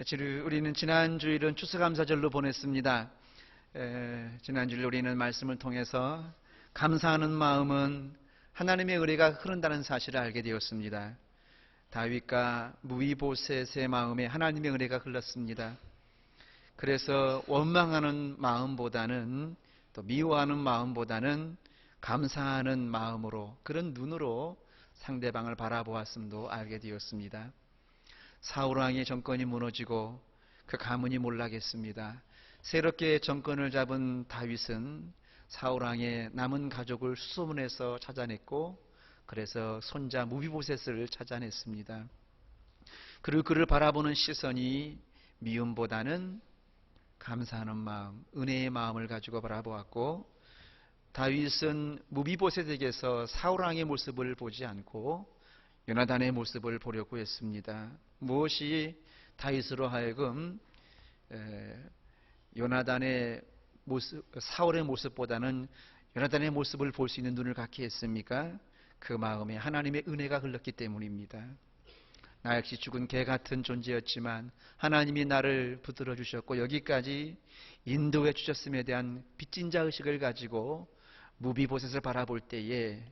우리는 지난 주일은 추수감사절로 보냈습니다. 지난 주일 우리는 말씀을 통해서 감사하는 마음은 하나님의 은혜가 흐른다는 사실을 알게 되었습니다. 다윗과 무비보셋의 마음에 하나님의 은혜가 흘렀습니다. 그래서 원망하는 마음보다는, 또 미워하는 마음보다는 감사하는 마음으로, 그런 눈으로 상대방을 바라보았음도 알게 되었습니다. 사울왕의 정권이 무너지고 그 가문이 몰락했습니다. 새롭게 정권을 잡은 다윗은 사울왕의 남은 가족을 수소문해서 찾아냈고, 그래서 손자 무비보셋을 찾아냈습니다. 그리고 그를 바라보는 시선이 미움보다는 감사하는 마음, 은혜의 마음을 가지고 바라보았고, 다윗은 무비보셋에게서 사울왕의 모습을 보지 않고 요나단의 모습을 보려고 했습니다. 무엇이 다윗으로 하여금 요나단의 모습, 사울의 모습보다는 요나단의 모습을 볼 수 있는 눈을 갖게 했습니까? 그 마음에 하나님의 은혜가 흘렀기 때문입니다. 나 역시 죽은 개 같은 존재였지만 하나님이 나를 붙들어 주셨고 여기까지 인도해 주셨음에 대한 빚진 자 의식을 가지고 무비보셋을 바라볼 때에,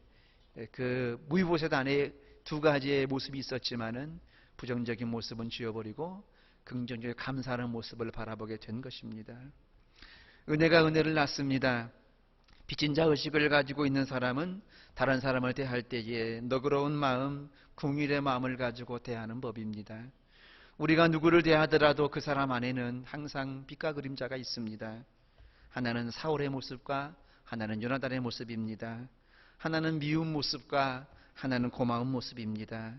그 무비보셋 안에 두 가지의 모습이 있었지만은 부정적인 모습은 지워버리고 긍정적인 감사하는 모습을 바라보게 된 것입니다. 은혜가 은혜를 낳습니다. 빚진 자 의식을 가지고 있는 사람은 다른 사람을 대할 때에 너그러운 마음, 긍휼의 마음을 가지고 대하는 법입니다. 우리가 누구를 대하더라도 그 사람 안에는 항상 빛과 그림자가 있습니다. 하나는 사울의 모습과 하나는 요나단의 모습입니다. 하나는 미운 모습과 하나는 고마운 모습입니다.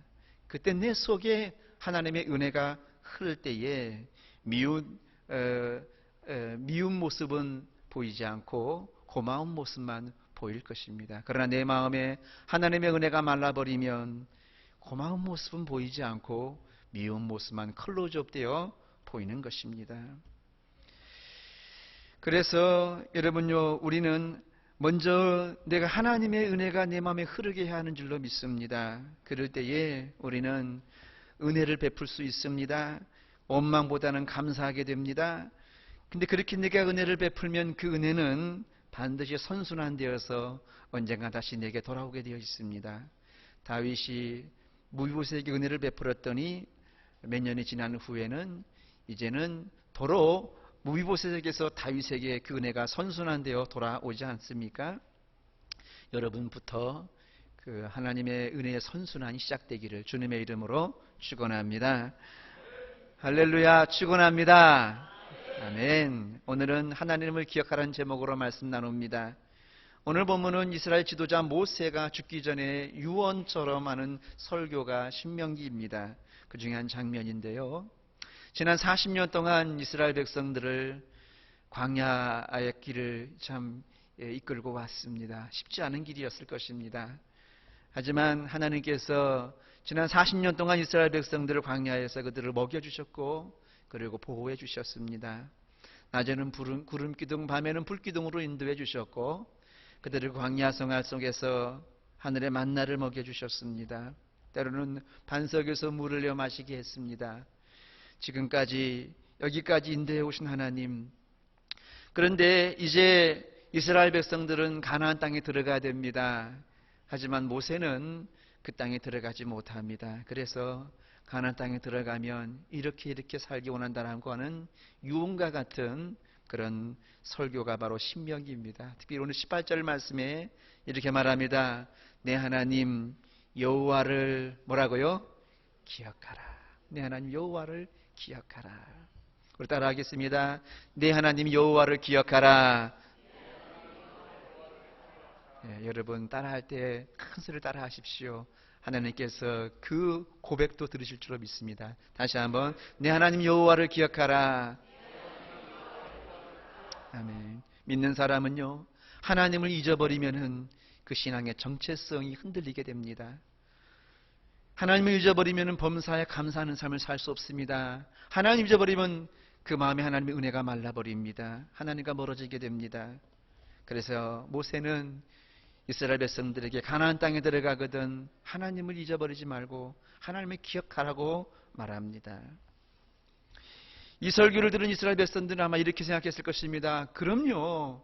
그때 내 속에 하나님의 은혜가 흐를 때에 미운 모습은 보이지 않고 고마운 모습만 보일 것입니다. 그러나 내 마음에 하나님의 은혜가 말라버리면 고마운 모습은 보이지 않고 미운 모습만 클로즈업되어 보이는 것입니다. 그래서 여러분요, 우리는 먼저 내가 하나님의 은혜가 내 마음에 흐르게 해야 하는 줄로 믿습니다. 그럴 때에 우리는 은혜를 베풀 수 있습니다. 원망보다는 감사하게 됩니다. 근데 그렇게 내가 은혜를 베풀면 그 은혜는 반드시 선순환되어서 언젠가 다시 내게 돌아오게 되어 있습니다. 다윗이 무비보셋에게 은혜를 베풀었더니 몇 년이 지난 후에는 이제는 도로 무비보셋에게서 다윗에게 그 은혜가 선순환되어 돌아오지 않습니까? 여러분부터 그 하나님의 은혜의 선순환이 시작되기를 주님의 이름으로 축원합니다. 할렐루야, 축원합니다. 아멘. 오늘은 하나님을 기억하라는 제목으로 말씀 나눕니다. 오늘 본문은 이스라엘 지도자 모세가 죽기 전에 유언처럼 하는 설교가 신명기입니다. 그 중에 한 장면인데요. 지난 40년 동안 이스라엘 백성들을 광야의 길을 참 이끌고 왔습니다. 쉽지 않은 길이었을 것입니다. 하지만 하나님께서 지난 40년 동안 이스라엘 백성들을 광야에서 그들을 먹여주셨고 그리고 보호해 주셨습니다. 낮에는 구름 기둥, 밤에는 불 기둥으로 인도해 주셨고 그들을 광야 생활 속에서 하늘의 만나를 먹여주셨습니다. 때로는 반석에서 물을 내어 마시게 했습니다. 지금까지 여기까지 인도해 오신 하나님, 그런데 이제 이스라엘 백성들은 가나안 땅에 들어가야 됩니다. 하지만 모세는 그 땅에 들어가지 못합니다. 그래서 가나안 땅에 들어가면 이렇게 살기 원한다는 거는 유언과 같은 그런 설교가 바로 신명기입니다. 특히 오늘 18절 말씀에 이렇게 말합니다. 내 하나님 여호와를 뭐라고요? 기억하라. 내 하나님 여호와를 기억하라. 우리 따라하겠습니다. 내 하나님 여호와를 기억하라. 여러분 따라할 때 큰 소리를 따라하십시오. 하나님께서 그 고백도 들으실 줄로 믿습니다. 다시 한번 내 하나님 여호와를 기억하라. 아멘. 믿는 사람은요, 하나님을 잊어버리면은 그 신앙의 정체성이 흔들리게 됩니다. 하나님을 잊어버리면은 범사에 감사하는 삶을 살 수 없습니다. 하나님 잊어버리면 그 마음에 하나님의 은혜가 말라버립니다. 하나님과 멀어지게 됩니다. 그래서 모세는 이스라엘 백성들에게 가나안 땅에 들어가거든 하나님을 잊어버리지 말고 하나님을 기억하라고 말합니다. 이 설교를 들은 이스라엘 백성들은 아마 이렇게 생각했을 것입니다. 그럼요.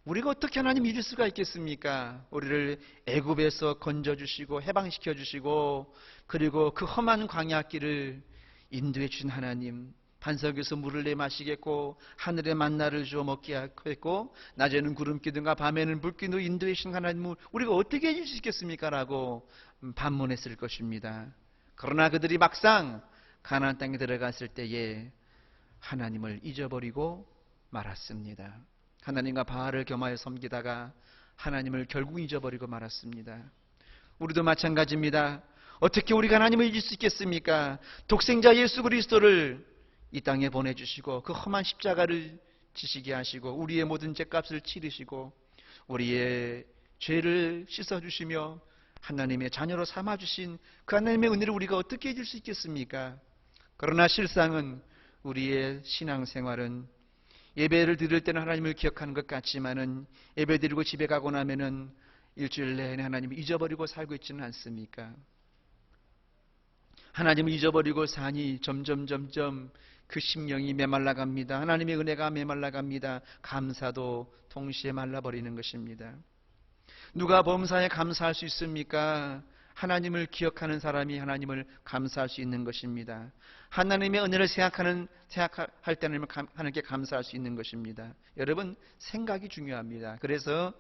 우리가 어떻게 하나님 믿을 수가 있겠습니까? 우리를 애굽에서 건져주시고 해방시켜주시고 그리고 그 험한 광야길을 인도해 주신 하나님, 반석에서 물을 내 마시겠고 하늘의 만나를 주어 먹게 했고 낮에는 구름 기둥과 밤에는 불기둥으로 인도해 주신 하나님을 우리가 어떻게 해줄 수 있겠습니까? 라고 반문했을 것입니다. 그러나 그들이 막상 가나안 땅에 들어갔을 때에 하나님을 잊어버리고 말았습니다. 하나님과 바알을 겸하여 섬기다가 하나님을 결국 잊어버리고 말았습니다. 우리도 마찬가지입니다. 어떻게 우리가 하나님을 잊을 수 있겠습니까? 독생자 예수 그리스도를 이 땅에 보내주시고 그 험한 십자가를 지시게 하시고 우리의 모든 죄값을 치르시고 우리의 죄를 씻어주시며 하나님의 자녀로 삼아주신 그 하나님의 은혜를 우리가 어떻게 잊을 수 있겠습니까? 그러나 실상은 우리의 신앙생활은 예배를 드릴 때는 하나님을 기억하는 것 같지만은 예배 드리고 집에 가고 나면은 일주일 내내 하나님을 잊어버리고 살고 있지는 않습니까? 하나님을 잊어버리고 사니 점점 그 심령이 메말라갑니다. 하나님의 은혜가 메말라갑니다. 감사도 동시에 말라버리는 것입니다. 누가 범사에 감사할 수 있습니까? 하나님을 기억하는 사람이 하나님을 감사할 수 있는 것입니다. 하나님의 은혜를 생각할 때는 하나님께 감사할 수 있는 것입니다. 여러분, 생각이 중요합니다. 그래서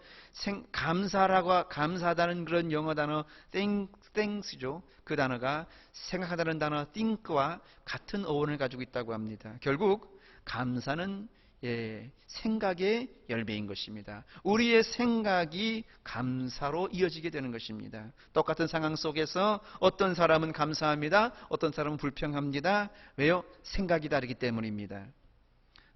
감사하다는 그런 영어 단어 thanks죠. 그 단어가 생각하다는 단어 think와 같은 어원을 가지고 있다고 합니다. 결국 감사는 생각의 열매인 것입니다. 우리의 생각이 감사로 이어지게 되는 것입니다. 똑같은 상황 속에서 어떤 사람은 감사합니다. 어떤 사람은 불평합니다. 왜요? 생각이 다르기 때문입니다.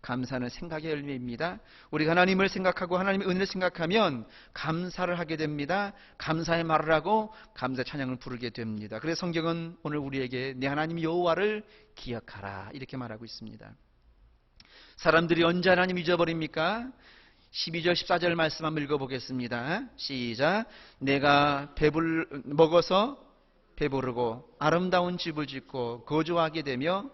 감사는 생각의 열매입니다. 우리가 하나님을 생각하고 하나님의 은혜를 생각하면 감사를 하게 됩니다. 감사의 말을 하고 감사 찬양을 부르게 됩니다. 그래서 성경은 오늘 우리에게 내 하나님 여호와를 기억하라 이렇게 말하고 있습니다. 사람들이 언제 하나님 잊어버립니까? 12절 14절 말씀 한번 읽어보겠습니다. 시작. 내가 먹어서 배부르고 아름다운 집을 짓고 거주하게 되며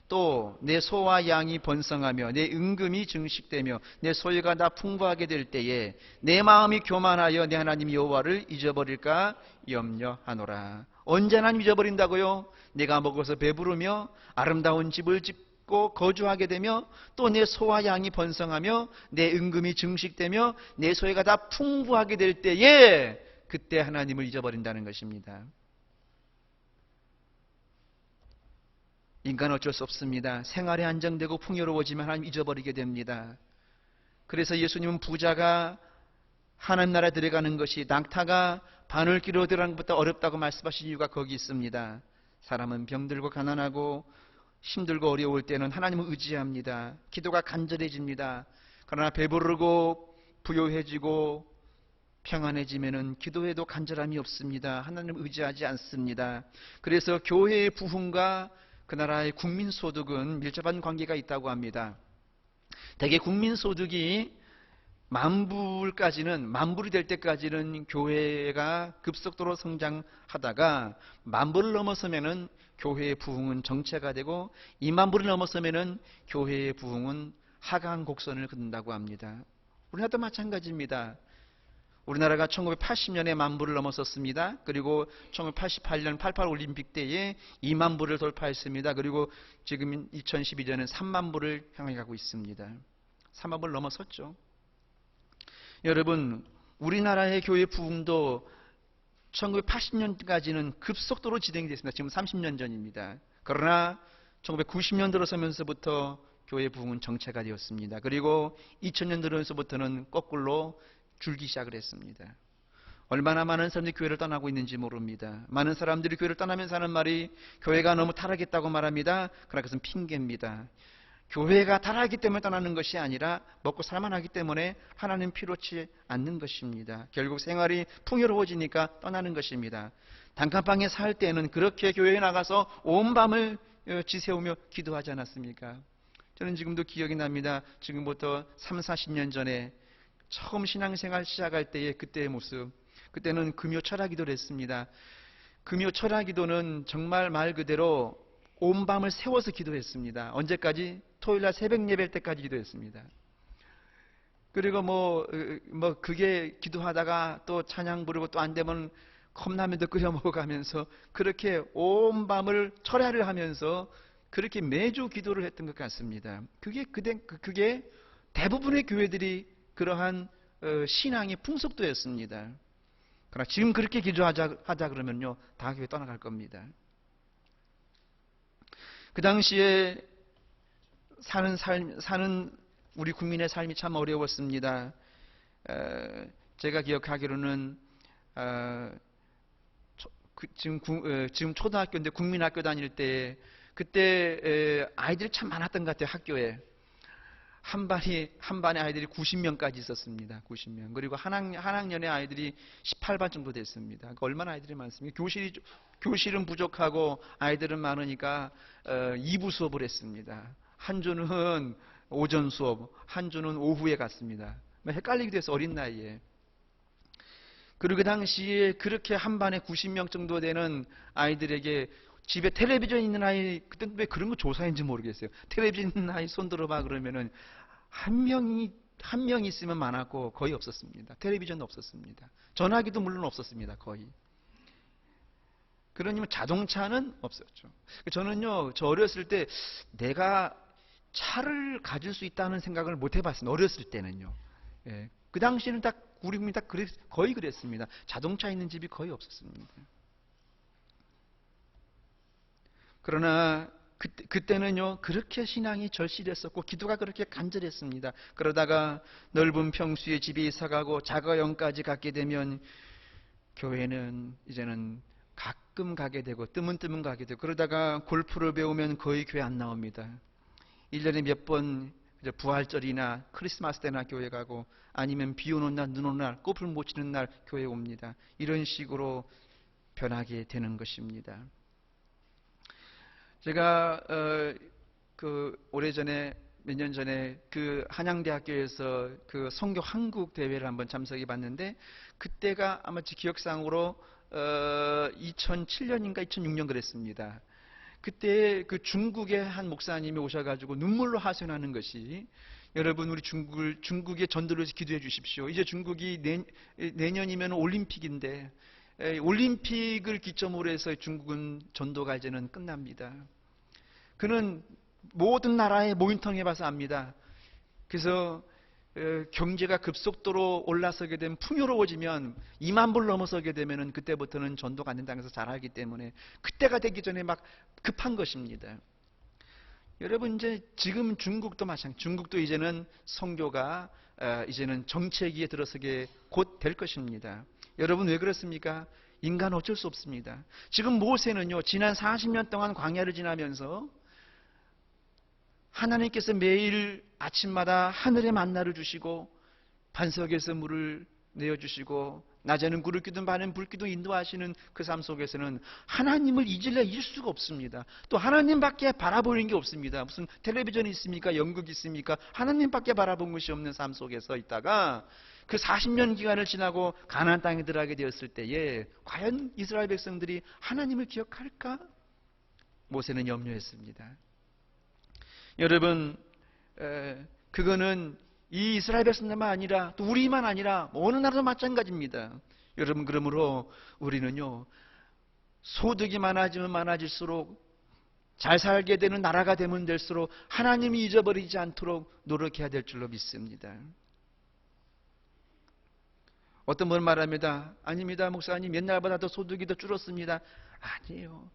또 내 소와 양이 번성하며 내 은금이 증식되며 내 소유가 다 풍부하게 될 때에 내 마음이 교만하여 내 하나님 여호와를 잊어버릴까 염려하노라. 언제 하나님 잊어버린다고요? 내가 먹어서 배부르며 아름다운 집을 짓고 거주하게 되며 또 내 소와 양이 번성하며 내 은금이 증식되며 내 소유가 다 풍부하게 될 때에 그때 하나님을 잊어버린다는 것입니다. 인간은 어쩔 수 없습니다. 생활이 안정되고 풍요로워지면 하나님 잊어버리게 됩니다. 그래서 예수님은 부자가 하나님 나라에 들어가는 것이 낙타가 바늘길로 들어가는 것보다 어렵다고 말씀하신 이유가 거기 있습니다. 사람은 병들고 가난하고 힘들고 어려울 때는 하나님을 의지합니다. 기도가 간절해집니다. 그러나 배부르고 부요해지고 평안해지면은 기도해도 간절함이 없습니다. 하나님을 의지하지 않습니다. 그래서 교회의 부흥과 그 나라의 국민소득은 밀접한 관계가 있다고 합니다. 대개 국민소득이 만불이 될 때까지는 교회가 급속도로 성장하다가 만불을 넘어서면은 교회의 부흥은 정체가 되고 2만불을 넘어서면은 교회의 부흥은 하강 곡선을 긋는다고 합니다. 우리나라도 마찬가지입니다. 우리나라가 1980년에 만불을 넘었었습니다. 그리고 1988년 88 올림픽 때에 2만 불을 돌파했습니다. 그리고 지금 2012년은 3만 불을 향해 가고 있습니다. 3만 불을 넘어섰죠. 여러분, 우리나라의 교회 부흥도 1980년까지는 급속도로 진행이 됐습니다. 지금 30년 전입니다. 그러나 1990년 들어서면서부터 교회 부흥은 정체가 되었습니다. 그리고 2000년 들어서부터는 거꾸로 줄기 시작을 했습니다. 얼마나 많은 사람들이 교회를 떠나고 있는지 모릅니다. 많은 사람들이 교회를 떠나면서 하는 말이 교회가 너무 타락했다고 말합니다. 그러나 그것은 핑계입니다. 교회가 타락하기 때문에 떠나는 것이 아니라 먹고 살만 하기 때문에 하나님 필요치 않는 것입니다. 결국 생활이 풍요로워지니까 떠나는 것입니다. 단칸방에 살 때는 그렇게 교회에 나가서 온 밤을 지새우며 기도하지 않았습니까? 저는 지금도 기억이 납니다. 지금부터 3, 40년 전에 처음 신앙생활 시작할 때의 그때의 모습. 그때는 금요 철야기도를 했습니다. 금요 철야기도는 정말 말 그대로 온 밤을 세워서 기도했습니다. 언제까지? 토요일날 새벽 예배 때까지 기도했습니다. 그리고 그게 기도하다가 또 찬양 부르고 또 안 되면 컵라면도 끓여 먹어가면서 그렇게 온 밤을 철야를 하면서 그렇게 매주 기도를 했던 것 같습니다. 그게 대부분의 교회들이 그러한 신앙의 풍속도였습니다. 그러나 지금 그렇게 기도하자 그러면요, 다 교회 떠나갈 겁니다. 그 당시에 사는 우리 국민의 삶이 참 어려웠습니다. 제가 기억하기로는 지금 초등학교인데 국민학교 다닐 때 그때 아이들이 참 많았던 것 같아요. 학교에 한 반에 아이들이 90명까지 있었습니다. 90명. 그리고 한 학년에 아이들이 18반 정도 됐습니다. 그러니까 얼마나 아이들이 많습니까? 교실은 부족하고 아이들은 많으니까 2부 수업을 했습니다. 한 주는 오전 수업, 한 주는 오후에 갔습니다. 헷갈리기도 해서 어린 나이에. 그리고 그 당시에 그렇게 한 반에 90명 정도 되는 아이들에게 집에 텔레비전 있는 아이, 그때 왜 그런 거 조사했는지 모르겠어요. 텔레비전 있는 아이 손 들어봐 그러면은 한 명 있으면 많았고 거의 없었습니다. 텔레비전도 없었습니다. 전화기도 물론 없었습니다. 거의. 그러니 자동차는 없었죠. 저는요, 저 어렸을 때 내가 차를 가질 수 있다는 생각을 못 해봤습니다. 어렸을 때는요. 예. 그 당시에는 우리 국민이 거의 그랬습니다. 자동차 있는 집이 거의 없었습니다. 그러나 그때는요, 그렇게 신앙이 절실했었고 기도가 그렇게 간절했습니다. 그러다가 넓은 평수의 집에 이사가고 자가용까지 갖게 되면 교회는 이제는 가끔 가게 되고 뜨문뜨문 가게 되고, 그러다가 골프를 배우면 거의 교회 안 나옵니다. 1년에 몇 번 부활절이나 크리스마스 때나 교회 가고, 아니면 비 오는 날, 눈 오는 날, 꽃을 못 치는 날 교회 옵니다. 이런 식으로 변하게 되는 것입니다. 제가 오래전에 몇 년 전에 그 한양대학교에서 그 성교 한국 대회를 한번 참석해 봤는데, 그때가 아마 제 기억상으로 2007년인가 2006년 그랬습니다. 그때 그 중국의 한 목사님이 오셔가지고 눈물로 하소연하는 것이, 여러분 우리 중국의 전도를 위해서 기도해 주십시오. 이제 중국이 내년이면 올림픽인데, 올림픽을 기점으로 해서 중국은 전도가 이제는 끝납니다. 그는 모든 나라에 모니터링 해봐서 압니다. 그래서 경제가 급속도로 올라서게 되면, 풍요로워지면 2만 불 넘어서게 되면 그때부터는 전도가 안 된다는 것을 잘 알기 때문에 그때가 되기 전에 막 급한 것입니다. 여러분, 이제 지금 중국도 마찬가지. 중국도 이제는 선교가 이제는 정체기에 들어서게 곧 될 것입니다. 여러분, 왜 그렇습니까? 인간은 어쩔 수 없습니다. 지금 모세는요, 지난 40년 동안 광야를 지나면서 하나님께서 매일 아침마다 하늘의 만나를 주시고 반석에서 물을 내어주시고 낮에는 구름 기둥 밤에는 불 기둥 인도하시는 그 삶 속에서는 하나님을 잊을 수가 없습니다. 또 하나님밖에 바라보는 게 없습니다. 무슨 텔레비전이 있습니까? 연극이 있습니까? 하나님밖에 바라본 것이 없는 삶 속에서 있다가 그 40년 기간을 지나고 가나안 땅에 들어가게 되었을 때에 과연 이스라엘 백성들이 하나님을 기억할까? 모세는 염려했습니다. 여러분, 그거는 이 이스라엘 백성들만 아니라 또 우리만 아니라 어느 나라도 마찬가지입니다. 여러분, 그러므로 우리는요, 소득이 많아지면 많아질수록, 잘 살게 되는 나라가 되면 될수록 하나님이 잊어버리지 않도록 노력해야 될 줄로 믿습니다. 어떤 분은 말합니다. 아닙니다, 목사님, 옛날보다 더 소득이 더 줄었습니다. 아니에요.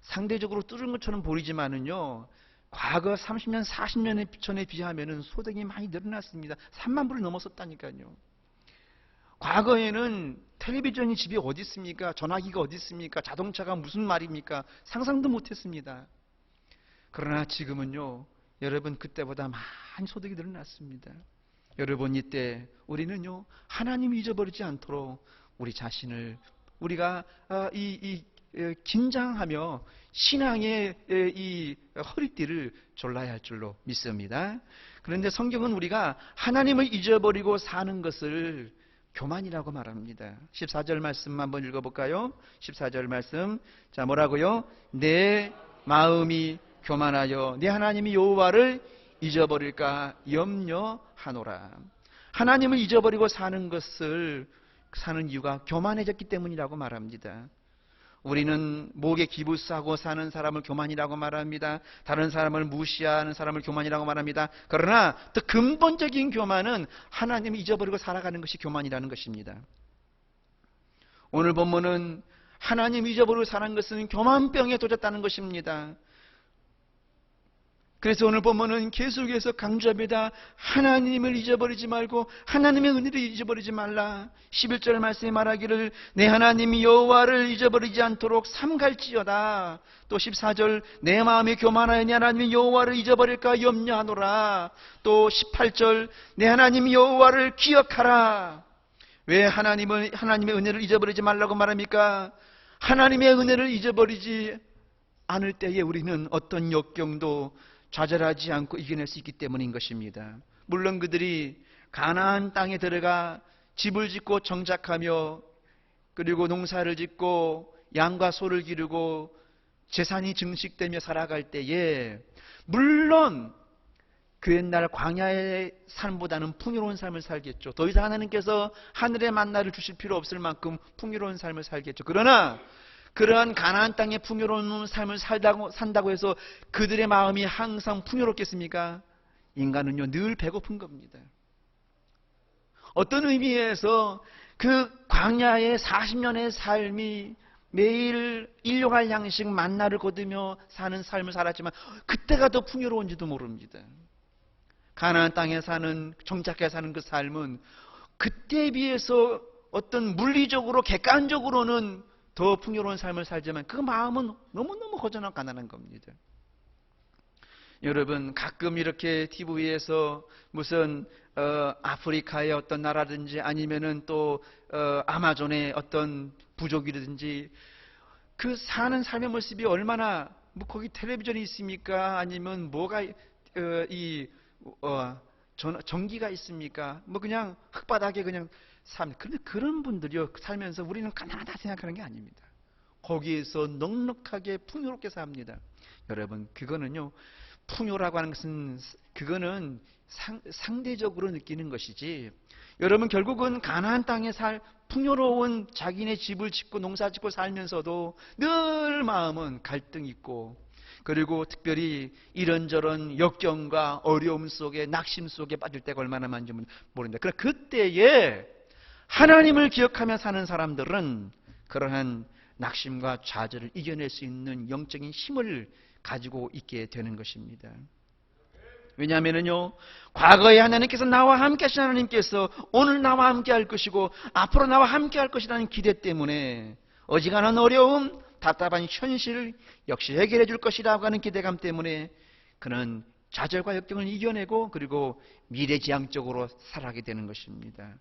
상대적으로 줄은 것처럼 보이지만은요, 과거 30년, 40년 전에 비하면은 소득이 많이 늘어났습니다. 3만 불을 넘었었다니까요. 과거에는 텔레비전이 집에 어디 있습니까? 전화기가 어디 있습니까? 자동차가 무슨 말입니까? 상상도 못했습니다. 그러나 지금은요, 여러분, 그때보다 많이 소득이 늘어났습니다. 여러분, 이때 우리는요, 하나님 잊어버리지 않도록 우리 자신을, 우리가 긴장하며 신앙의 이 허리띠를 졸라야 할 줄로 믿습니다. 그런데 성경은 우리가 하나님을 잊어버리고 사는 것을 교만이라고 말합니다. 14절 말씀 한번 읽어볼까요? 14절 말씀. 자, 뭐라고요? 내 마음이 교만하여 내 하나님이 여호와를 잊어버릴까 염려하노라. 하나님을 잊어버리고 사는 이유가 교만해졌기 때문이라고 말합니다. 우리는 목에 기부 싸고 사는 사람을 교만이라고 말합니다. 다른 사람을 무시하는 사람을 교만이라고 말합니다. 그러나 더 근본적인 교만은 하나님을 잊어버리고 살아가는 것이 교만이라는 것입니다. 오늘 본문은 하나님 잊어버리고 사는 것은 교만병에 도졌다는 것입니다. 그래서 오늘 본문은 계속해서 강조합니다. 하나님을 잊어버리지 말고 하나님의 은혜를 잊어버리지 말라. 11절 말씀에 말하기를 내 하나님 여호와를 잊어버리지 않도록 삼갈지어다. 또 14절 내 마음이 교만하여 하나님 여호와를 잊어버릴까 염려하노라. 또 18절 내 하나님 여호와를 기억하라. 왜 하나님의 은혜를 잊어버리지 말라고 말합니까? 하나님의 은혜를 잊어버리지 않을 때에 우리는 어떤 역경도 좌절하지 않고 이겨낼 수 있기 때문인 것입니다. 물론 그들이 가나안 땅에 들어가 집을 짓고 정착하며 그리고 농사를 짓고 양과 소를 기르고 재산이 증식되며 살아갈 때에 물론 그 옛날 광야의 삶보다는 풍요로운 삶을 살겠죠. 더 이상 하나님께서 하늘의 만나를 주실 필요 없을 만큼 풍요로운 삶을 살겠죠. 그러나 그러한 가나안 땅의 풍요로운 삶을 산다고 해서 그들의 마음이 항상 풍요롭겠습니까? 인간은요 늘 배고픈 겁니다. 어떤 의미에서 그 광야의 40년의 삶이 매일 일용할 양식 만나를 거두며 사는 삶을 살았지만 그때가 더 풍요로운지도 모릅니다. 가나안 땅에 사는 정착해 사는 그 삶은 그때에 비해서 어떤 물리적으로 객관적으로는 더 풍요로운 삶을 살지만 그 마음은 너무너무 허전하고 가난한 겁니다. 여러분 가끔 이렇게 TV에서 무슨 아프리카의 어떤 나라든지 아니면은 또 아마존의 어떤 부족이라든지 그 사는 삶의 모습이 얼마나 뭐 거기 텔레비전이 있습니까? 아니면 뭐가 전기가 있습니까? 뭐 그냥 흙바닥에 그냥 그런데 그런 분들이요 살면서 우리는 가난하다 생각하는 게 아닙니다. 거기에서 넉넉하게 풍요롭게 삽니다. 여러분 그거는요 풍요라고 하는 것은 그거는 상대적으로 느끼는 것이지 여러분 결국은 가나안 땅에 풍요로운 자기네 집을 짓고 농사 짓고 살면서도 늘 마음은 갈등이 있고 그리고 특별히 이런저런 역경과 어려움 속에 낙심 속에 빠질 때가 얼마나 많은지 모릅니다. 그러나 그때에 하나님을 기억하며 사는 사람들은 그러한 낙심과 좌절을 이겨낼 수 있는 영적인 힘을 가지고 있게 되는 것입니다. 왜냐하면요 과거에 하나님께서 나와 함께 하신 하나님께서 오늘 나와 함께 할 것이고 앞으로 나와 함께 할 것이라는 기대 때문에 어지간한 어려움 답답한 현실 역시 해결해 줄 것이라고 하는 기대감 때문에 그는 좌절과 역경을 이겨내고 그리고 미래지향적으로 살아가게 되는 것입니다.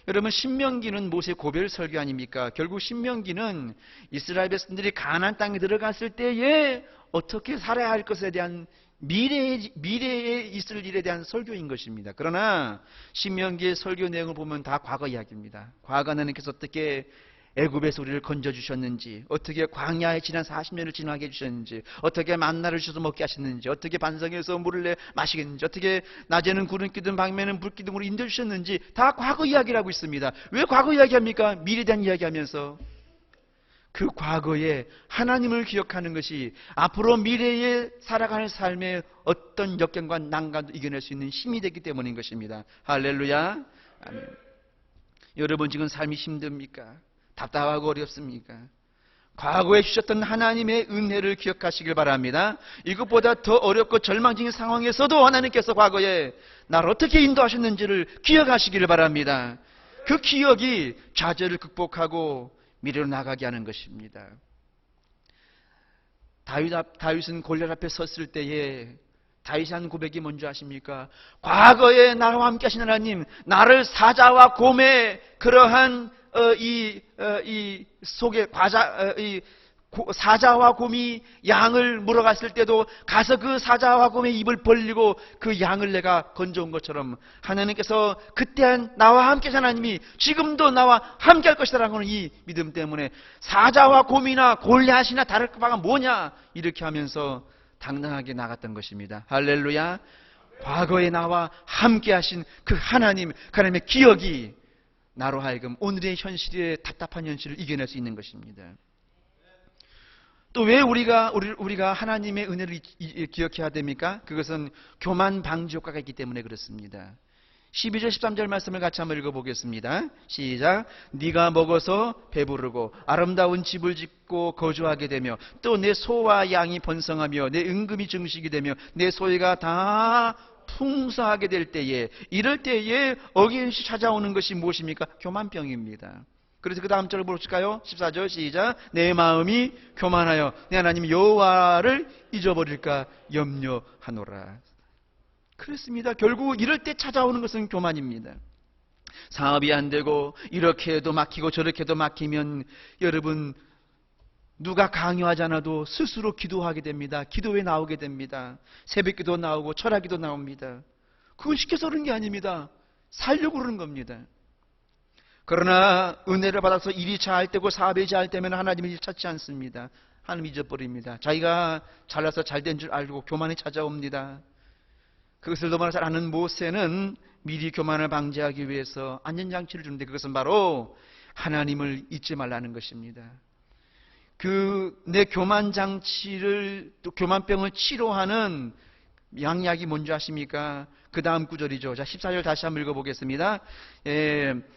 여러분 신명기는 모세 고별 설교 아닙니까? 결국 신명기는 이스라엘 백성들이 가나안 땅에 들어갔을 때에 어떻게 살아야 할 것에 대한 미래에 있을 일에 대한 설교인 것입니다. 그러나 신명기의 설교 내용을 보면 다 과거 이야기입니다. 과거 하나님께서 어떻게 애굽에서 우리를 건져주셨는지, 어떻게 광야에 지난 40년을 지나게 해주셨는지, 어떻게 만나를 주셔서 먹게 하셨는지, 어떻게 반석에서 물을 내 마시겠는지, 어떻게 낮에는 구름 기둥 밤에는 불 기둥으로 인도해주셨는지 다 과거 이야기를 하고 있습니다. 왜 과거 이야기합니까? 미래에 대한 이야기하면서 그 과거에 하나님을 기억하는 것이 앞으로 미래에 살아가는 삶의 어떤 역경과 난관도 이겨낼 수 있는 힘이 되기 때문인 것입니다. 할렐루야. 아멘. 여러분 지금 삶이 힘듭니까? 답답하고 어렵습니까? 과거에 주셨던 하나님의 은혜를 기억하시길 바랍니다. 이것보다 더 어렵고 절망적인 상황에서도 하나님께서 과거에 나를 어떻게 인도하셨는지를 기억하시기를 바랍니다. 그 기억이 좌절을 극복하고 미래로 나가게 하는 것입니다. 다윗은 골리앗 앞에 섰을 때에 다윗이 한 고백이 뭔지 아십니까? 과거에 나와 함께 하신 하나님, 나를 사자와 곰의 그러한 사자와 곰이 양을 물어갔을 때도 가서 그 사자와 곰의 입을 벌리고 그 양을 내가 건져온 것처럼 하나님께서 그때 나와 함께 하신 하나님이 지금도 나와 함께 할 것이라는 하는 이 믿음 때문에 사자와 곰이나 골리앗이나 다를 바가 뭐냐 이렇게 하면서 당당하게 나갔던 것입니다. 할렐루야. 과거에 나와 함께 하신 그 하나님의 기억이 나로 하여금 오늘의 현실의 답답한 현실을 이겨낼 수 있는 것입니다. 또 왜 우리가 하나님의 은혜를 기억해야 됩니까? 그것은 교만 방지 효과가 있기 때문에 그렇습니다. 12절 13절 말씀을 같이 한번 읽어보겠습니다. 시작. 네가 먹어서 배부르고 아름다운 집을 짓고 거주하게 되며 또 내 소와 양이 번성하며 내 은금이 증식이 되며 내 소유가 다 풍성하게 될 때에, 이럴 때에 어김없이 찾아오는 것이 무엇입니까? 교만병입니다. 그래서 그 다음 절을 보실까요? 14절 시작. 내 마음이 교만하여 내 하나님 여호와를 잊어버릴까 염려하노라. 그렇습니다. 결국 이럴 때 찾아오는 것은 교만입니다. 사업이 안 되고 이렇게 해도 막히고 저렇게 해도 막히면 여러분, 누가 강요하지 않아도 스스로 기도하게 됩니다. 기도에 나오게 됩니다. 새벽기도 나오고 철학기도 나옵니다. 그건 시켜서 그런 게 아닙니다. 살려고 그러는 겁니다. 그러나 은혜를 받아서 일이 잘 되고 사업이 잘 되면 하나님을 일 찾지 않습니다. 하나님 잊어버립니다. 자기가 잘나서 잘된 줄 알고 교만이 찾아옵니다. 그것을 너무나 잘 아는 모세는 미리 교만을 방지하기 위해서 안전장치를 주는데, 그것은 바로 하나님을 잊지 말라는 것입니다. 내 교만장치를, 또 교만병을 치료하는 양약이 뭔지 아십니까? 그 다음 구절이죠. 자, 14절 다시 한번 읽어보겠습니다.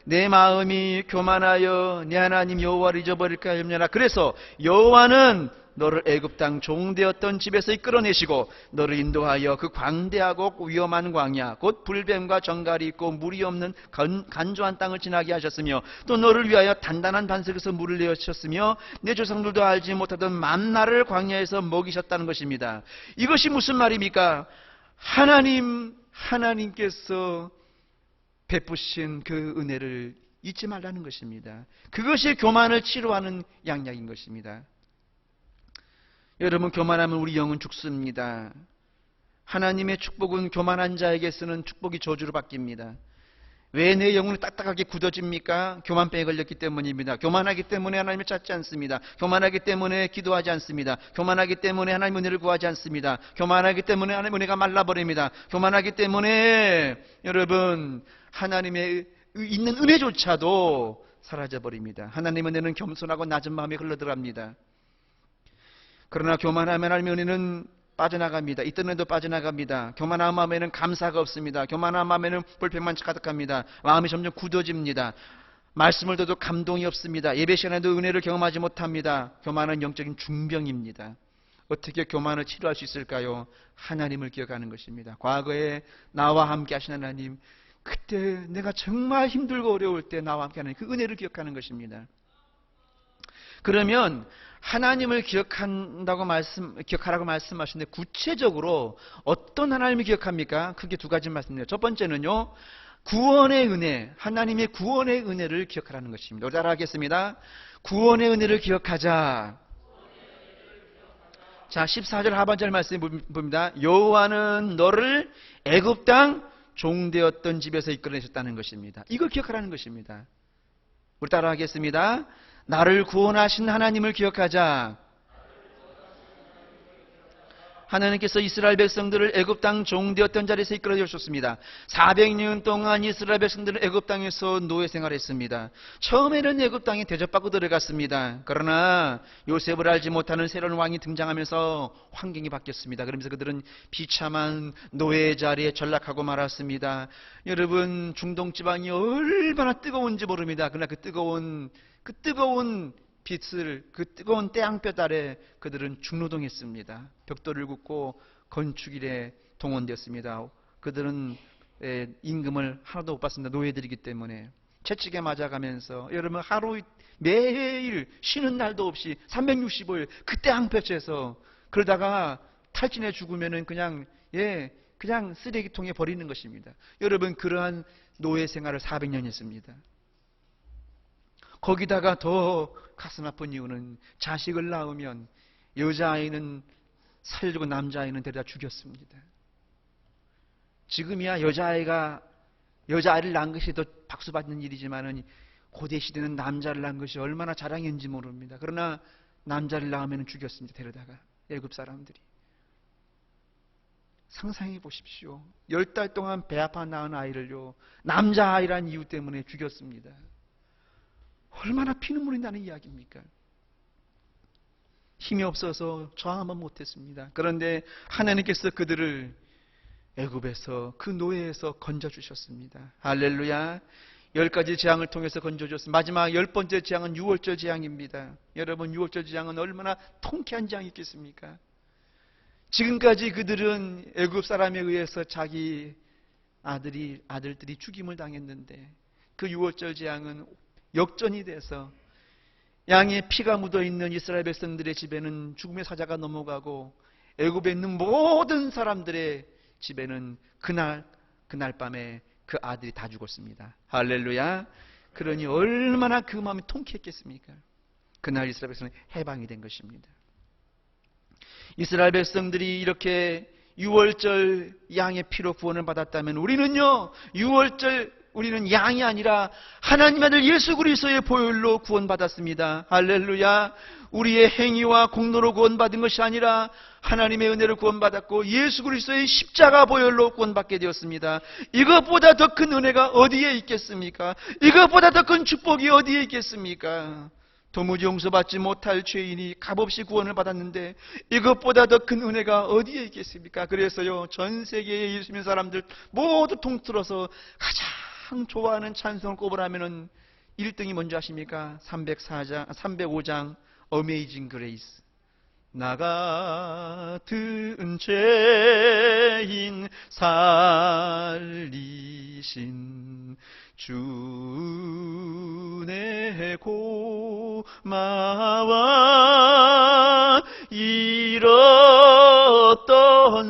내 마음이 교만하여 내 하나님 여호와를 잊어버릴까 염려하라. 그래서 여호와는 너를 애굽 땅 종되었던 집에서 이끌어내시고 너를 인도하여 그 광대하고 위험한 광야 곧 불뱀과 정갈이 있고 물이 없는 간조한 땅을 지나게 하셨으며 또 너를 위하여 단단한 반석에서 물을 내어주셨으며 내 조상들도 알지 못하던 만나를 광야에서 먹이셨다는 것입니다. 이것이 무슨 말입니까? 하나님께서 베푸신 그 은혜를 잊지 말라는 것입니다. 그것이 교만을 치료하는 양약인 것입니다. 여러분, 교만하면 우리 영은 죽습니다. 하나님의 축복은 교만한 자에게 쓰는 축복이 저주로 바뀝니다. 왜 내 영혼이 딱딱하게 굳어집니까? 교만병에 걸렸기 때문입니다. 교만하기 때문에 하나님을 찾지 않습니다. 교만하기 때문에 기도하지 않습니다. 교만하기 때문에 하나님 은혜를 구하지 않습니다. 교만하기 때문에 하나님 은혜가 말라버립니다. 교만하기 때문에 여러분, 하나님의 있는 은혜조차도 사라져버립니다. 하나님 은혜는 겸손하고 낮은 마음에 흘러들어갑니다. 그러나 교만하면 하나님의 은혜는 빠져나갑니다. 있던 은혜도 빠져나갑니다. 교만한 마음에는 감사가 없습니다. 교만한 마음에는 불평만 가득합니다. 마음이 점점 굳어집니다. 말씀을 들어도 감동이 없습니다. 예배 시간에도 은혜를 경험하지 못합니다. 교만은 영적인 중병입니다. 어떻게 교만을 치료할 수 있을까요? 하나님을 기억하는 것입니다. 과거에 나와 함께 하신 하나님, 그때 내가 정말 힘들고 어려울 때 나와 함께 하는 그 은혜를 기억하는 것입니다. 그러면 하나님을 기억하라고 말씀하시는데, 구체적으로 어떤 하나님을 기억합니까? 크게 두 가지 말씀드려요. 첫 번째는요, 구원의 은혜, 하나님의 구원의 은혜를 기억하라는 것입니다. 우리 따라 하겠습니다. 구원의 은혜를 기억하자. 자, 14절 하반절 말씀 봅니다. 여호와는 너를 애굽 땅 종되었던 집에서 이끌어내셨다는 것입니다. 이걸 기억하라는 것입니다. 우리 따라 하겠습니다. 나를 구원하신 하나님을 기억하자. 하나님께서 이스라엘 백성들을 애굽 땅 종되었던 자리에서 이끌어 주셨습니다. 400년 동안 이스라엘 백성들은 애굽 땅에서 노예 생활했습니다. 처음에는 애굽 땅에 대접받고 들어갔습니다. 그러나 요셉을 알지 못하는 새로운 왕이 등장하면서 환경이 바뀌었습니다. 그러면서 그들은 비참한 노예 자리에 전락하고 말았습니다. 여러분, 중동 지방이 얼마나 뜨거운지 모릅니다. 그러나 그 뜨거운 빛을, 그 뜨거운 태양볕 아래 그들은 중노동했습니다. 벽돌을 굽고 건축일에 동원되었습니다. 그들은 임금을 하나도 못 받습니다. 노예들이기 때문에. 채찍에 맞아가면서 여러분, 매일 쉬는 날도 없이 365일 그 태양볕에서, 그러다가 탈진해 죽으면은 그냥 쓰레기통에 버리는 것입니다. 여러분, 그러한 노예 생활을 400년 했습니다. 거기다가 더 가슴 아픈 이유는 자식을 낳으면 여자아이는 살려주고 남자아이는 데려다 죽였습니다. 지금이야 여자아이를 낳은 것이 더 박수받는 일이지만은 고대 시대는 남자를 낳은 것이 얼마나 자랑인지 모릅니다. 그러나 남자를 낳으면 죽였습니다. 데려다가 애굽 사람들이. 상상해 보십시오. 10달 동안 배 아파 낳은 아이를요, 남자아이란 이유 때문에 죽였습니다. 얼마나 피눈물이 나는 이야기입니까? 힘이 없어서 저항만 못했습니다. 그런데 하나님께서 그들을 애굽에서, 그 노예에서 건져주셨습니다. 할렐루야. 10가지 재앙을 통해서 건져줬습니다. 마지막 10번째 재앙은 유월절 재앙입니다. 여러분, 유월절 재앙은 얼마나 통쾌한 재앙이 있겠습니까? 지금까지 그들은 애굽 사람에 의해서 자기 아들들이 죽임을 당했는데, 그 유월절 재앙은 역전이 돼서 양의 피가 묻어있는 이스라엘 백성들의 집에는 죽음의 사자가 넘어가고, 애굽에 있는 모든 사람들의 집에는 그날 밤에 그 아들이 다 죽었습니다. 할렐루야. 그러니 얼마나 그 마음이 통쾌했겠습니까? 그날 이스라엘 백성은 해방이 된 것입니다. 이스라엘 백성들이 이렇게 유월절 양의 피로 구원을 받았다면, 우리는 양이 아니라 하나님의 아들 예수 그리스도의 보혈로 구원받았습니다. 할렐루야. 우리의 행위와 공로로 구원받은 것이 아니라 하나님의 은혜로 구원받았고, 예수 그리스도의 십자가 보혈로 구원받게 되었습니다. 이것보다 더 큰 은혜가 어디에 있겠습니까? 이것보다 더 큰 축복이 어디에 있겠습니까? 도무지 용서받지 못할 죄인이 값없이 구원을 받았는데 이것보다 더 큰 은혜가 어디에 있겠습니까? 그래서요, 전 세계의 예수 믿는 사람들 모두 통틀어서 가장 좋아하는 찬송을 꼽으라면은 1등이 뭔지 아십니까? 305장 어메이징 그레이스. 나 같은 죄인 살리신 주의 고마워 잃었던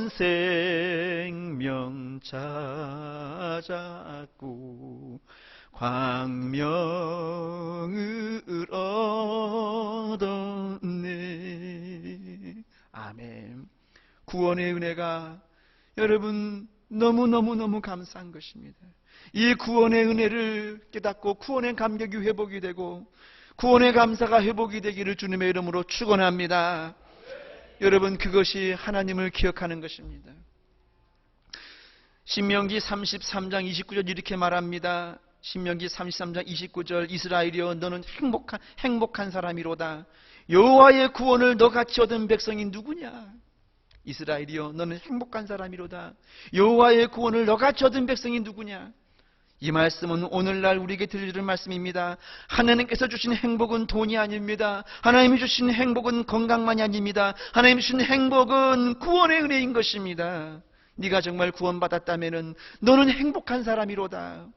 생명 찾았고 광명을 얻었네. 아멘. 구원의 은혜가 여러분 너무너무 감사한 것입니다. 이 구원의 은혜를 깨닫고 구원의 감격이 회복이 되고 구원의 감사가 회복이 되기를 주님의 이름으로 축원합니다. 여러분, 그것이 하나님을 기억하는 것입니다. 신명기 33장 29절 이렇게 말합니다. 신명기 33장 29절 이스라엘이여 너는 행복한 사람이로다. 여호와의 구원을 너같이 얻은 백성이 누구냐? 이스라엘이여 너는 행복한 사람이로다. 여호와의 구원을 너같이 얻은 백성이 누구냐? 이 말씀은 오늘날 우리에게 들려주는 말씀입니다. 하나님께서 주신 행복은 돈이 아닙니다. 하나님이 주신 행복은 건강만이 아닙니다. 하나님이 주신 행복은 구원의 은혜인 것입니다. 네가 정말 구원받았다면 너는 행복한 사람이로다.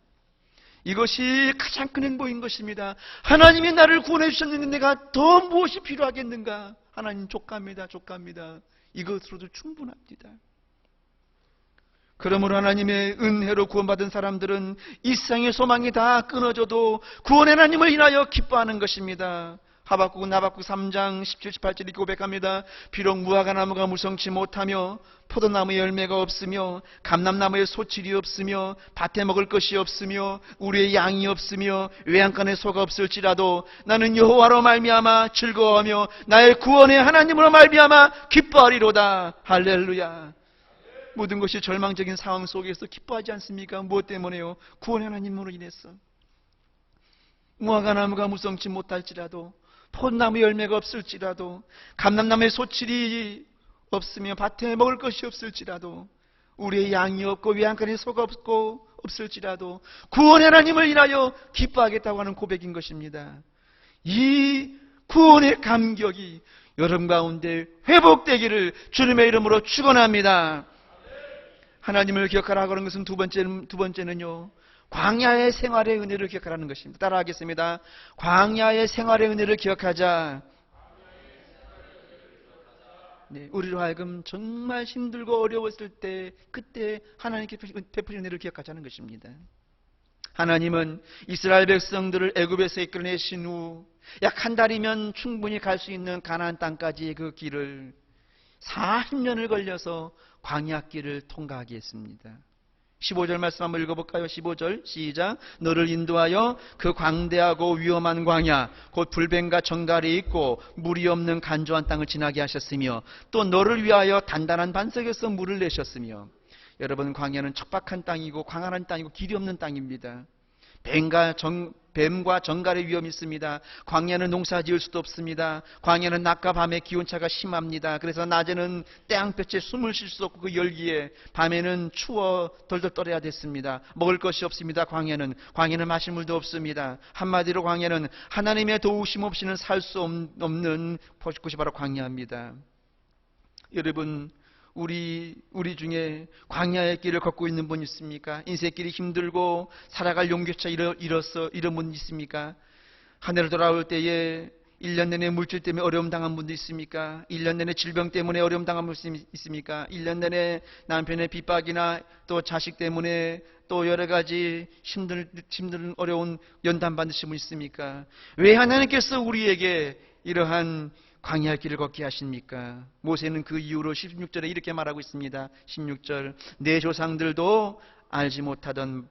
이것이 가장 큰 행복인 것입니다. 하나님이 나를 구원해 주셨는데 내가 더 무엇이 필요하겠는가? 하나님 족합니다. 이것으로도 충분합니다. 그러므로 하나님의 은혜로 구원받은 사람들은 이 세상의 소망이 다 끊어져도 구원의 하나님을 인하여 기뻐하는 것입니다. 하박국 3장 17, 18절 이렇게 고백합니다. 비록 무화과 나무가 무성치 못하며 포도나무에 열매가 없으며 감람나무에 소칠이 없으며 밭에 먹을 것이 없으며 우리의 양이 없으며 외양간에 소가 없을지라도 나는 여호와로 말미암아 즐거워하며 나의 구원의 하나님으로 말미암아 기뻐하리로다. 할렐루야. 모든 것이 절망적인 상황 속에서 기뻐하지 않습니까? 무엇 때문에요? 구원의 하나님으로 인해서. 무화과 나무가 무성치 못할지라도 포도나무 열매가 없을지라도 감람나무에 소칠이 없으며 밭에 먹을 것이 없을지라도 우리의 양이 없고 외양간에 소가 없을지라도 구원의 하나님을 인하여 기뻐하겠다고 하는 고백인 것입니다. 이 구원의 감격이 여러분 가운데 회복되기를 주님의 이름으로 축원합니다. 하나님을 기억하라고 하는 것은 두 번째는요, 광야의 생활의 은혜를 기억하라는 것입니다. 따라하겠습니다. 광야의 생활의 은혜를 기억하자. 네, 우리로 하여금 정말 힘들고 어려웠을 때 그때 하나님께 베푸신 은혜를 기억하자는 것입니다. 하나님은 이스라엘 백성들을 애굽에서 이끌어내신 후 약 한 달이면 충분히 갈 수 있는 가나안 땅까지의 그 길을 40년을 걸려서 광야길을 통과하게 했습니다. 15절 말씀 한번 읽어볼까요? 15절 시작. 너를 인도하여 그 광대하고 위험한 광야 곧 불뱀과 정갈이 있고 물이 없는 간조한 땅을 지나게 하셨으며 또 너를 위하여 단단한 반석에서 물을 내셨으며. 여러분, 광야는 척박한 땅이고 광활한 땅이고 길이 없는 땅입니다. 뱀과 정갈의 위험이 있습니다. 광야는 농사 지을 수도 없습니다. 광야는 낮과 밤의 기온차가 심합니다. 그래서 낮에는 태양볕에 숨을 쉴 수 없고 그 열기에, 밤에는 추워 덜덜 떨어야 됐습니다. 먹을 것이 없습니다. 광야는 마실 물도 없습니다. 한마디로 광야는 하나님의 도우심 없이는 살 수 없는 곳이 바로 광야입니다. 여러분, 우리 중에 광야의 길을 걷고 있는 분 있습니까? 인생의 길이 힘들고 살아갈 용기조차 잃은 분 있습니까? 한 해를 돌아올 때에 1년 내내 물질 때문에 어려움 당한 분도 있습니까? 1년 내내 질병 때문에 어려움 당한 분 있습니까? 1년 내내 남편의 핍박이나 또 자식 때문에 또 여러 가지 힘든 어려운 연단 받으신 분 있습니까? 왜 하나님께서 우리에게 이러한 광야의 길을 걷게 하십니까? 모세는 그 이후로 16절에 이렇게 말하고 있습니다. 16절. 내 조상들도 알지 못하던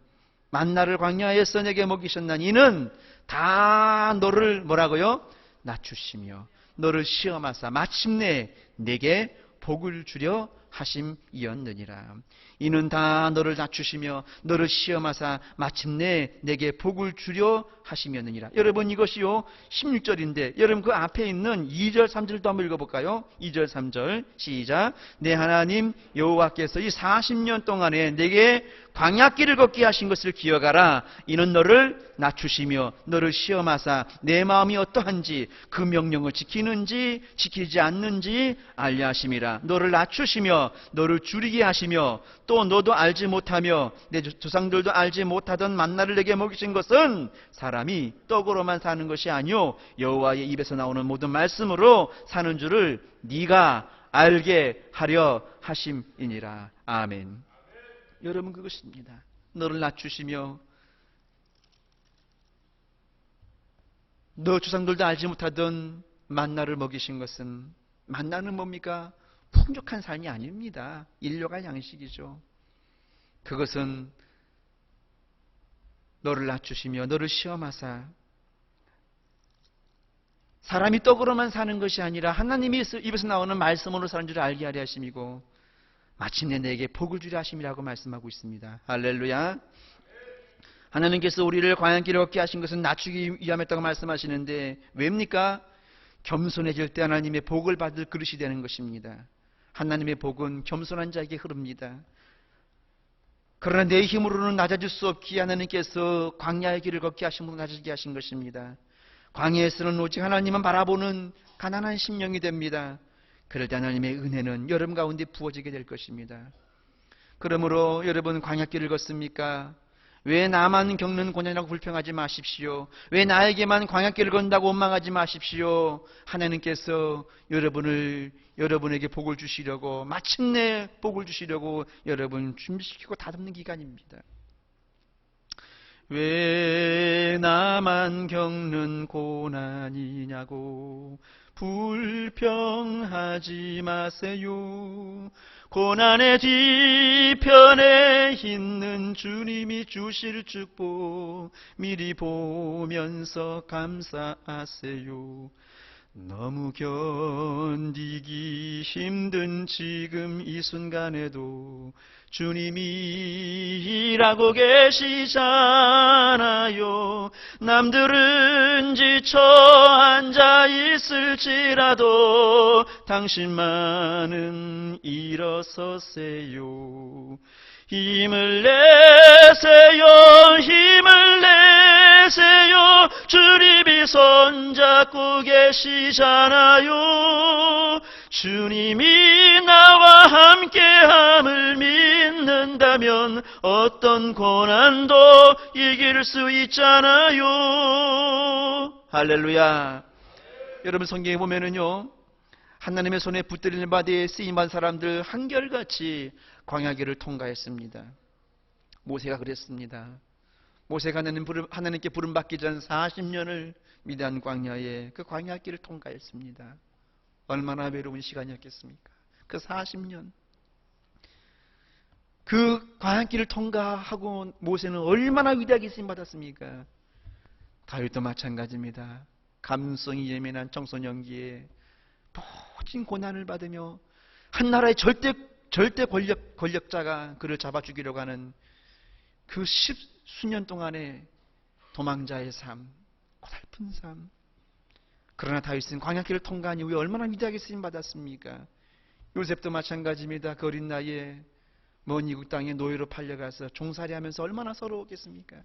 만나를 광야에서 내게 먹이셨나니 이는 다 너를 뭐라고요? 낮추시며 너를 시험하사 마침내 내게 복을 주려 하심이었느니라. 이는 다 너를 낮추시며 너를 시험하사 마침내 내게 복을 주려 하심이었느니라. 여러분, 이것이요 16절인데 여러분 그 앞에 있는 2절 3절도 한번 읽어볼까요? 2절 3절 시작. 내 하나님 여호와께서 이 40년 동안에 내게 광야길을 걷게 하신 것을 기억하라. 이는 너를 낮추시며 너를 시험하사 내 마음이 어떠한지 그 명령을 지키는지 지키지 않는지 알려 하심이라. 너를 낮추시며 너를 줄이게 하시며 또 너도 알지 못하며 내 조상들도 알지 못하던 만나를 내게 먹이신 것은 사람이 떡으로만 사는 것이 아니요 여호와의 입에서 나오는 모든 말씀으로 사는 줄을 네가 알게 하려 하심이니라. 아멘. 여러분, 그것입니다. 너를 낮추시며 너 조상들도 알지 못하던 만나를 먹이신 것은, 만나는 뭡니까? 풍족한 삶이 아닙니다. 일용할 양식이죠. 그것은 너를 낮추시며 너를 시험하사 사람이 떡으로만 사는 것이 아니라 하나님의 입에서 나오는 말씀으로 사는 줄 알게 하려 하심이고 마침내 내게 복을 주려 하심이라고 말씀하고 있습니다. 할렐루야. 하나님께서 우리를 광야길을 걷게 하신 것은 낮추기 위함이었다고 말씀하시는데 왜입니까? 겸손해질 때 하나님의 복을 받을 그릇이 되는 것입니다. 하나님의 복은 겸손한 자에게 흐릅니다. 그러나 내 힘으로는 낮아질 수 없기에 하나님께서 광야의 길을 걷게 하신 분을 낮아지게 하신 것입니다. 광야에서는 오직 하나님만 바라보는 가난한 심령이 됩니다. 그럴 때 하나님의 은혜는 여러분 가운데 부어지게 될 것입니다. 그러므로 여러분, 광야길을 걷습니까? 왜 나만 겪는 고난이라고 불평하지 마십시오. 왜 나에게만 광야길을 건다고 원망하지 마십시오. 하나님께서 여러분에게 복을 주시려고, 마침내 복을 주시려고 여러분 준비시키고 다듬는 기간입니다. 왜 나만 겪는 고난이냐고 불평하지 마세요. 고난의 뒤편에 있는 주님이 주실 축복 미리 보면서 감사하세요. 너무 견디기 힘든 지금 이 순간에도 주님이 일하고 계시잖아요. 남들은 지쳐 앉아 있을지라도 당신만은 일어서세요. 힘을 내세요. 힘을 내세요. 주님이 손잡고 계시잖아요. 주님이 나와 함께함을 믿는다면 어떤 고난도 이길 수 있잖아요. 할렐루야. 여러분, 성경에 보면은요, 하나님의 손에 붙들린 바디에 쓰임받은 사람들 한결같이 광야길을 통과했습니다. 모세가 그랬습니다. 모세가 하나님께 부름받기 전 40년을 미디안 광야에 그 광야길을 통과했습니다. 얼마나 외로운 시간이었겠습니까? 그 40년. 그 광야길을 통과하고 모세는 얼마나 위대하게 쓰임받았습니까? 다윗도 마찬가지입니다. 감성이 예민한 청소년기에 모진 고난을 받으며 한 나라의 절대 권력자가 그를 잡아 죽이려고 하는 그 십수년 동안의 도망자의 삶, 고달픈 삶. 그러나 다윗은 광야길을 통과한 이후에 얼마나 위대하게 쓰임받았습니까? 요셉도 마찬가지입니다. 그 어린 나이에 먼 이국 땅에 노예로 팔려가서 종살이하면서 얼마나 서러웠겠습니까?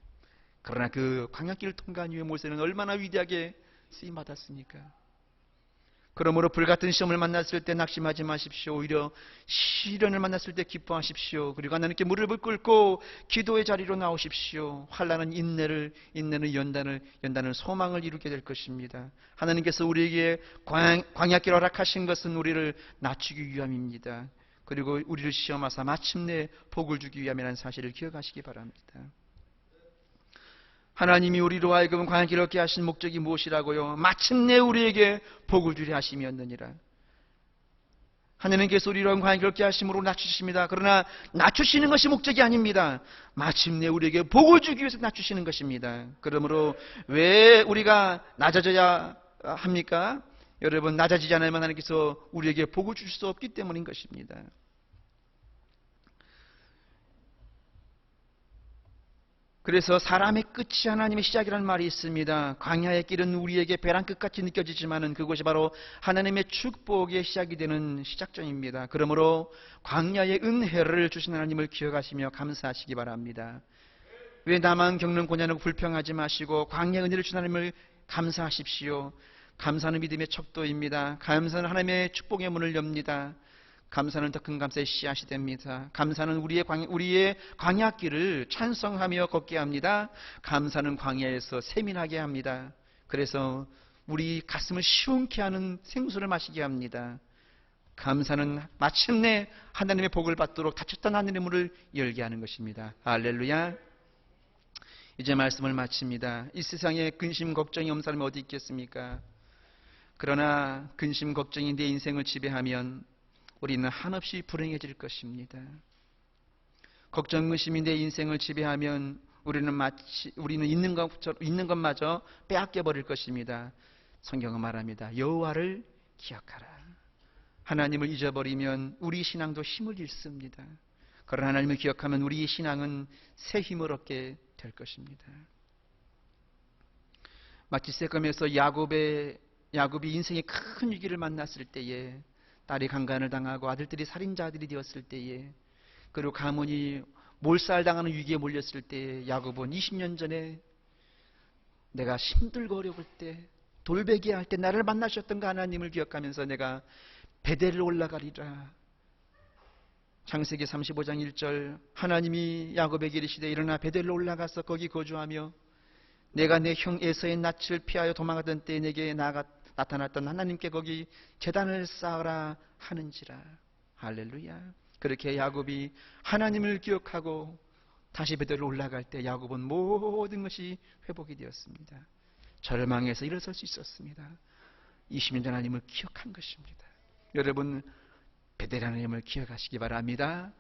그러나 그 광야길을 통과한 이후에 모세는 얼마나 위대하게 쓰임받았습니까? 그러므로 불같은 시험을 만났을 때 낙심하지 마십시오. 오히려 시련을 만났을 때 기뻐하십시오. 그리고 하나님께 무릎을 꿇고 기도의 자리로 나오십시오. 환난은 인내는 연단은 소망을 이루게 될 것입니다. 하나님께서 우리에게 광야길 허락하신 것은 우리를 낮추기 위함입니다. 그리고 우리를 시험하사 마침내 복을 주기 위함이라는 사실을 기억하시기 바랍니다. 하나님이 우리로 하여금 광야길을 걷게 하신 목적이 무엇이라고요? 마침내 우리에게 복을 주려 하심이었느니라. 하나님께서 우리로 광야길을 걷게 하심으로 낮추십니다. 그러나 낮추시는 것이 목적이 아닙니다. 마침내 우리에게 복을 주기 위해서 낮추시는 것입니다. 그러므로 왜 우리가 낮아져야 합니까? 여러분, 낮아지지 않으면 하나님께서 우리에게 복을 주실 수 없기 때문인 것입니다. 그래서 사람의 끝이 하나님의 시작이라는 말이 있습니다. 광야의 길은 우리에게 벼랑 끝같이 느껴지지만 그것이 바로 하나님의 축복의 시작이 되는 시작점입니다. 그러므로 광야의 은혜를 주신 하나님을 기억하시며 감사하시기 바랍니다. 왜 나만 겪는 고난을 불평하지 마시고 광야의 은혜를 주신 하나님을 감사하십시오. 감사는 믿음의 척도입니다. 감사는 하나님의 축복의 문을 엽니다. 감사는 더 큰 감사의 씨앗이 됩니다. 감사는 우리의 광야길을 찬송하며 걷게 합니다. 감사는 광야에서 세민하게 합니다. 그래서 우리 가슴을 시원케 하는 생수를 마시게 합니다. 감사는 마침내 하나님의 복을 받도록 닫혔던 하늘의 문을 열게 하는 것입니다. 할렐루야. 이제 말씀을 마칩니다. 이 세상에 근심 걱정이 없는 사람이 어디 있겠습니까? 그러나 근심 걱정이 내 인생을 지배하면 우리는 한없이 불행해질 것입니다. 걱정, 의심이 내 인생을 지배하면 우리는 있는 것마저 빼앗겨 버릴 것입니다. 성경은 말합니다. 여호와를 기억하라. 하나님을 잊어버리면 우리 신앙도 힘을 잃습니다. 그러나 하나님을 기억하면 우리의 신앙은 새 힘을 얻게 될 것입니다. 마치 세겜에서 야곱이 인생의 큰 위기를 만났을 때에 딸이 강간을 당하고 아들들이 살인자들이 되었을 때에 그리고 가문이 몰살당하는 위기에 몰렸을 때에 야곱은 20년 전에 내가 힘들고 어려울 때 돌베개 할 때 나를 만나셨던 그 하나님을 기억하면서 내가 베델로 올라가리라. 창세기 35장 1절 하나님이 야곱에게 이르시되 일어나 베델로 올라가서 거기 거주하며 내가 내 형 에서의 낯을 피하여 도망하던 때에 내게 나타났던 하나님께 거기 제단을 쌓으라 하는지라. 할렐루야. 그렇게 야곱이 하나님을 기억하고 다시 베델로 올라갈 때 야곱은 모든 것이 회복이 되었습니다. 절망에서 일어설 수 있었습니다. 20년 전 하나님을 기억한 것입니다. 여러분, 베델 하나님을 기억하시기 바랍니다.